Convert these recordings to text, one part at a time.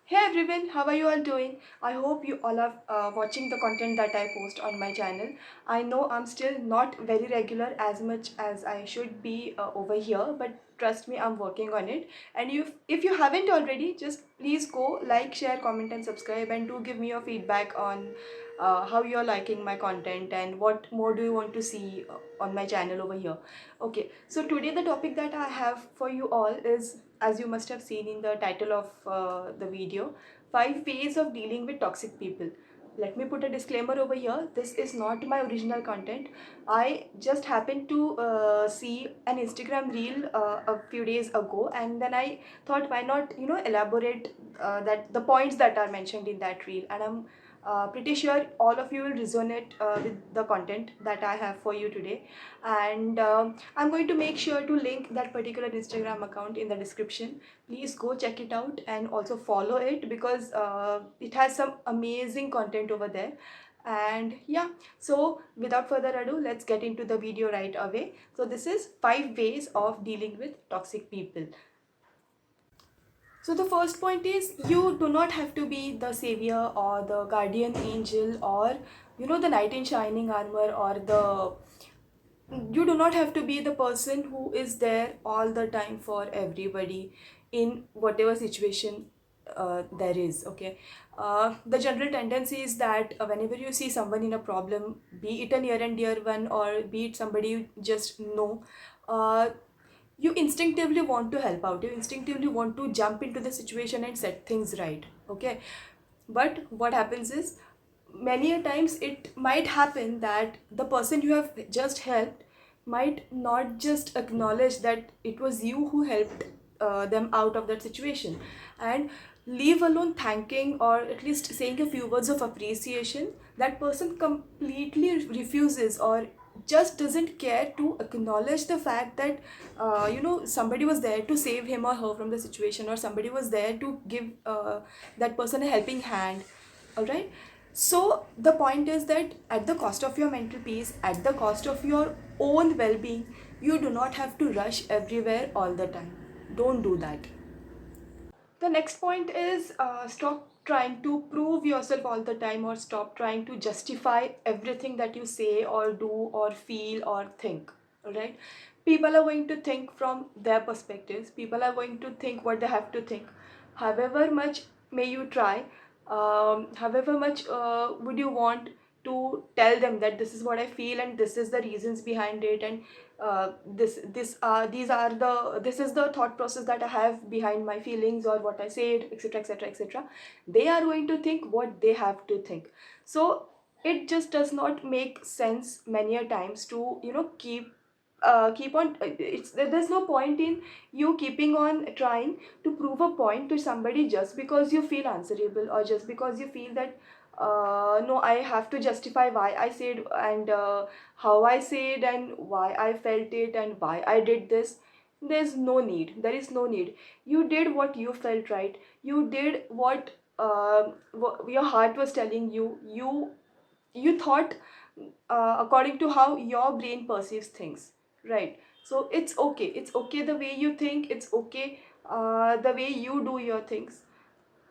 Hey everyone, how are you all doing? I hope you all are watching the content that I post on my channel. I know I'm still not very regular as much as I should be over here, but trust me, I'm working on it. And if you haven't already, just please go like, share, comment, and subscribe, and do give me your feedback on how you're liking my content and what more do you want to see on my channel over here. Okay, so today the topic that I have for you all is, as you must have seen in the title of the video, 5 ways of dealing with toxic people. Let me put a disclaimer over here. This is not my original content. I just happened to see an Instagram reel a few days ago, and then I thought, why not, elaborate that the points that are mentioned in that reel. And I'm pretty sure all of you will resonate with the content that I have for you today. And I'm going to make sure to link that particular Instagram account in the description. Please go check it out and also follow it, because it has some amazing content over there. And yeah, so without further ado, let's get into the video right away. So this is 5 ways of dealing with toxic people. So the first point is, you do not have to be the savior or the guardian angel, or the knight in shining armor, or the you do not have to be the person who is there all the time for everybody in whatever situation there is. Okay, the general tendency is that whenever you see someone in a problem, be it a near and dear one or be it somebody you just know, uh, you instinctively want to help out, you instinctively want to jump into the situation and set things right. Okay, but what happens is, many a times it might happen that the person you have just helped might not just acknowledge that it was you who helped them out of that situation, and leave alone thanking or at least saying a few words of appreciation. That person completely refuses or just doesn't care to acknowledge the fact that somebody was there to save him or her from the situation, or somebody was there to give that person a helping hand. All right, so the point is that at the cost of your mental peace, at the cost of your own well-being, you do not have to rush everywhere all the time. Don't do that. The next point is, stop trying to prove yourself all the time, or stop trying to justify everything that you say or do or feel or think. All right, people are going to think from their perspectives, people are going to think what they have to think. However much may you try, however much would you want to tell them that this is what I feel and this is the reasons behind it, and this is the thought process that I have behind my feelings or what I said, etc., etc., etc. They are going to think what they have to think. So it just does not make sense many a times to keep on there's no point in you keeping on trying to prove a point to somebody just because you feel answerable, or just because you feel that no, I have to justify why I said and how I said and why I felt it and why I did this. There's no need, there is no need. You did what you felt right, you did what your heart was telling you. You thought according to how your brain perceives things, right? So it's okay the way you think, it's okay the way you do your things.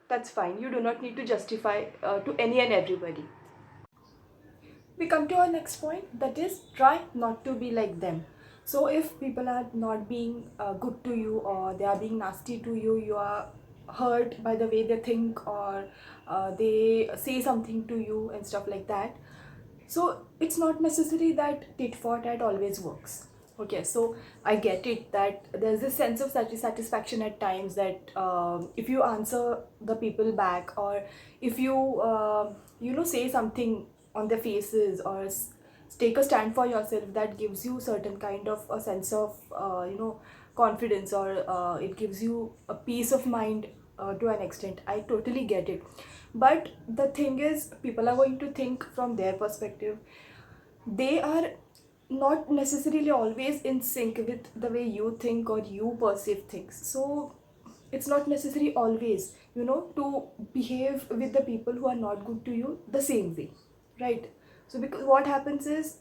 That's fine, you do not need to justify to any and everybody. We come to our next point, that is, try not to be like them. So if people are not being good to you, or they are being nasty to you, you are hurt by the way they think, or they say something to you and stuff like that. So it's not necessary that tit for tat always works. Okay, so I get it that there's this sense of satisfaction at times that if you answer the people back, or if you say something on their faces, or take a stand for yourself, that gives you certain kind of a sense of confidence, or it gives you a peace of mind to an extent. I totally get it, but the thing is, people are going to think from their perspective. They are not necessarily always in sync with the way you think or you perceive things. So it's not necessary always to behave with the people who are not good to you the same way, right? So because what happens is,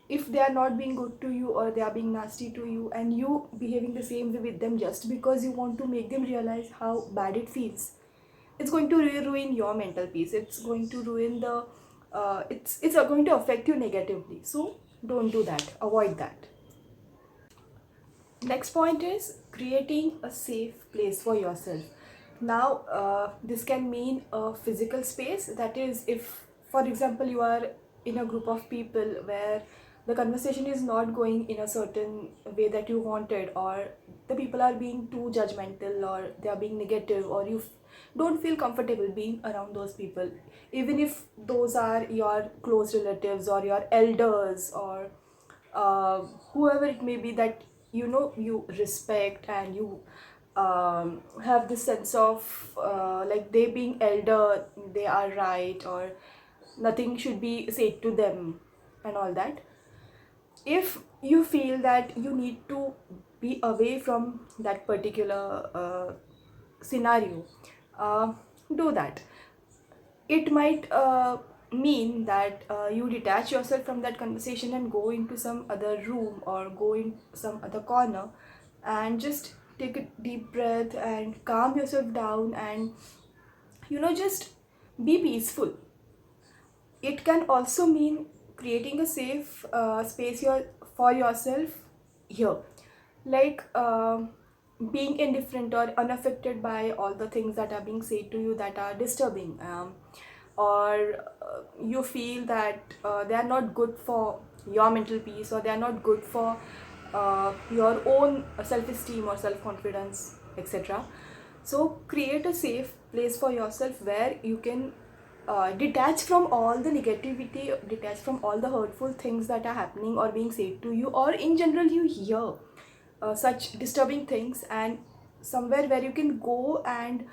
if they are not being good to you, or they are being nasty to you, and you behaving the same way with them just because you want to make them realize how bad it feels, it's going to ruin your mental peace. It's going to ruin the it's going to affect you negatively. So don't do that, avoid that. Next point is creating a safe place for yourself. Now, this can mean a physical space. That is, if, for example, you are in a group of people where the conversation is not going in a certain way that you wanted, or the people are being too judgmental, or they are being negative, or you don't feel comfortable being around those people, even if those are your close relatives or your elders, or uh, whoever it may be that you respect, and you have this sense of like they being elder, they are right, or nothing should be said to them and all that. If you feel that you need to be away from that particular scenario, uh, do that. It might mean that you detach yourself from that conversation and go into some other room or go in some other corner and just take a deep breath and calm yourself down, and just be peaceful. It can also mean creating a safe space for yourself here, like being indifferent or unaffected by all the things that are being said to you that are disturbing, or you feel that they are not good for your mental peace, or they are not good for your own self-esteem or self-confidence, etc. So create a safe place for yourself where you can detach from all the negativity, detach from all the hurtful things that are happening or being said to you, or in general you hear such disturbing things, and somewhere where you can go and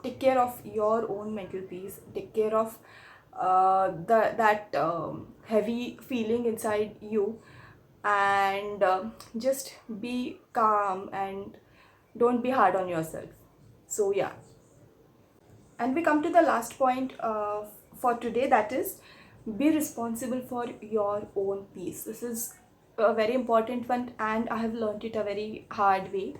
take care of your own mental peace, take care of that heavy feeling inside you, and just be calm and don't be hard on yourself. So yeah, and we come to the last point for today, that is, be responsible for your own peace. This is a very important one, and I have learned it a very hard way.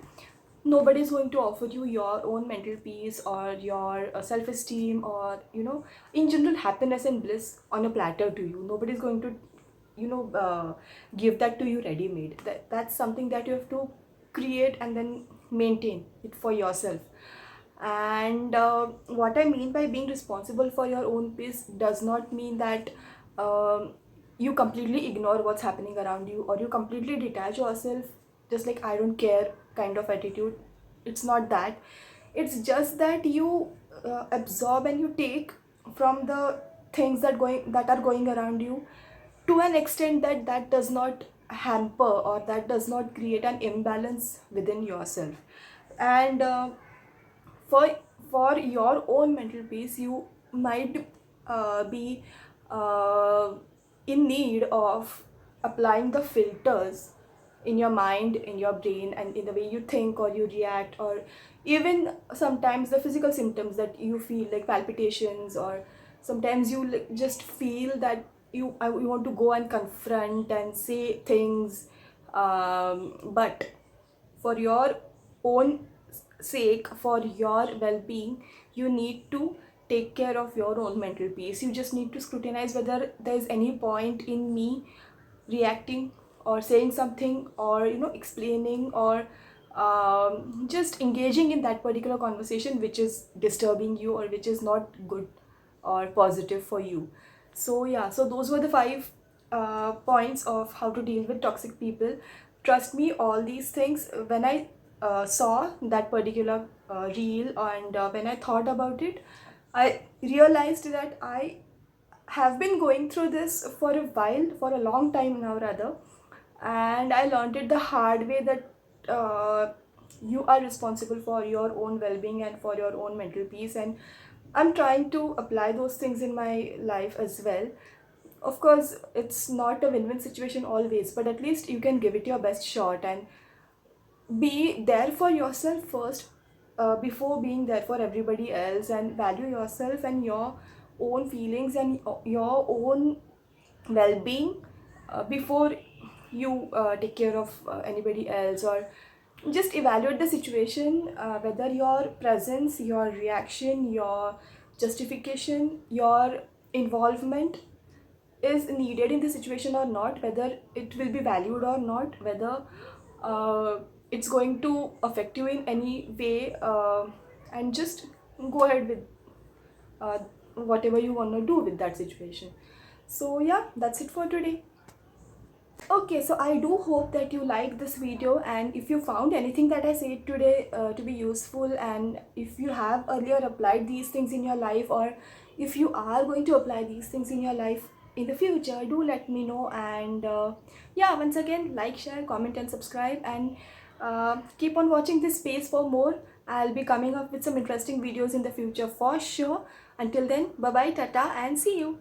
Nobody is going to offer you your own mental peace or your self-esteem, or in general happiness and bliss on a platter to you. Nobody is going to give that to you ready made. That's something that you have to create and then maintain it for yourself. And what I mean by being responsible for your own peace does not mean that you completely ignore what's happening around you, or you completely detach yourself, just like I don't care kind of attitude. It's not that. It's just that you absorb and you take from the things that are going around you, to an extent that does not hamper or that does not create an imbalance within yourself. And for for your own mental peace, you might be uh, in need of applying the filters in your mind, in your brain, and in the way you think or you react, or even sometimes the physical symptoms that you feel, like palpitations, or sometimes you just feel that you want to go and confront and say things, but for your own sake, for your well-being, you need to take care of your own mental peace. You just need to scrutinize whether there is any point in me reacting or saying something, or explaining, or just engaging in that particular conversation which is disturbing you, or which is not good or positive for you. So yeah, so those were the 5 points of how to deal with toxic people. Trust me, all these things, when I saw that particular reel, and when I thought about it, I realized that I have been going through this for a while, for a long time now rather, and I learned it the hard way that you are responsible for your own well-being and for your own mental peace, and I'm trying to apply those things in my life as well. Of course, it's not a win-win situation always, but at least you can give it your best shot and be there for yourself first, before being there for everybody else, and value yourself and your own feelings and your own well-being before you take care of anybody else, or just evaluate the situation, whether your presence, your reaction, your justification, your involvement is needed in the situation or not, whether it will be valued or not, whether uh, it's going to affect you in any way, and just go ahead with uh, whatever you want to do with that situation. So yeah, that's it for today. Okay, so I do hope that you liked this video, and if you found anything that I said today to be useful, and if you have earlier applied these things in your life, or if you are going to apply these things in your life in the future, do let me know. And yeah, once again, like, share, comment and subscribe, and keep on watching this space for more. I'll be coming up with some interesting videos in the future for sure. Until then, bye bye, tata, and see you.